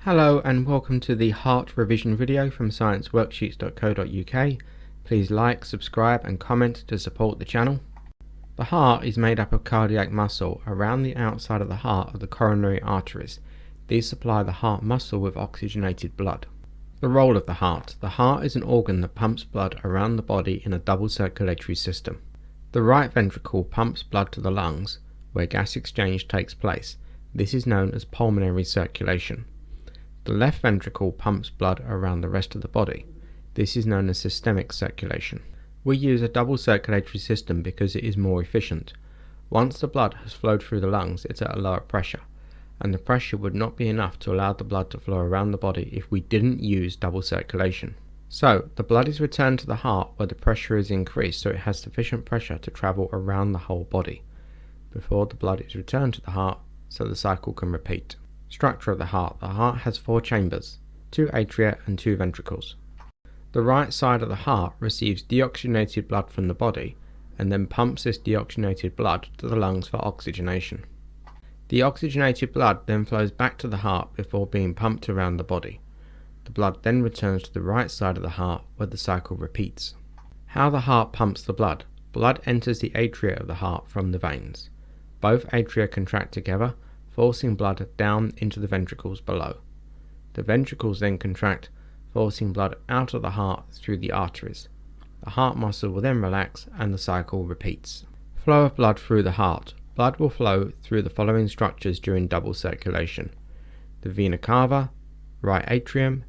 Hello and welcome to the heart revision video from scienceworksheets.co.uk. Please like, subscribe and comment to support the channel. The heart is made up of cardiac muscle around the outside of the heart of the coronary arteries. These supply the heart muscle with oxygenated blood. The role of the heart. The heart is an organ that pumps blood around the body in a double circulatory system. The right ventricle pumps blood to the lungs, where gas exchange takes place. This is known as pulmonary circulation. The left ventricle pumps blood around the rest of the body. This is known as systemic circulation. We use a double circulatory system because it is more efficient. Once the blood has flowed through the lungs, it's at a lower pressure, and the pressure would not be enough to allow the blood to flow around the body if we didn't use double circulation. So, the blood is returned to the heart where the pressure is increased so it has sufficient pressure to travel around the whole body, before the blood is returned to the heart so the cycle can repeat. Structure of the heart. The heart has 4 chambers, 2 atria and 2 ventricles. The right side of the heart receives deoxygenated blood from the body and then pumps this deoxygenated blood to the lungs for oxygenation. The oxygenated blood then flows back to the heart before being pumped around the body. The blood then returns to the right side of the heart where the cycle repeats. How the heart pumps the blood. Blood enters the atria of the heart from the veins. Both atria contract together, forcing blood down into the ventricles below. The ventricles then contract, forcing blood out of the heart through the arteries. The heart muscle will then relax and the cycle repeats. Flow of blood through the heart. Blood will flow through the following structures during double circulation: the vena cava, right atrium,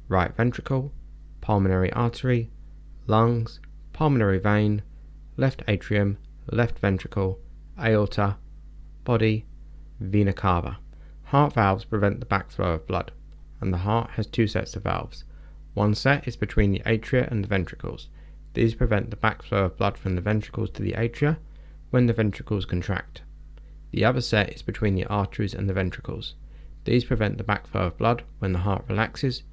right ventricle, pulmonary artery, lungs, pulmonary vein, left atrium, left ventricle, aorta, body, vena cava. Heart valves prevent the backflow of blood, and the heart has 2 sets of valves. One set is between the atria and the ventricles. These prevent the backflow of blood from the ventricles to the atria when the ventricles contract. The other set is between the arteries and the ventricles. These prevent the backflow of blood when the heart relaxes,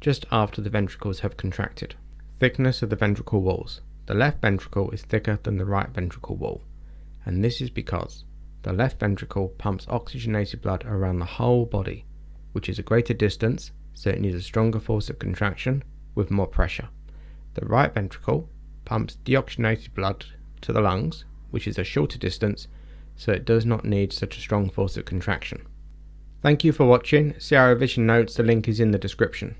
just after the ventricles have contracted. Thickness of the ventricle walls. The left ventricle is thicker than the right ventricle wall, and this is because the left ventricle pumps oxygenated blood around the whole body, which is a greater distance, so it needs a stronger force of contraction with more pressure. The right ventricle pumps deoxygenated blood to the lungs, which is a shorter distance, so it does not need such a strong force of contraction. Thank you for watching. See our revision notes, the link is in the description.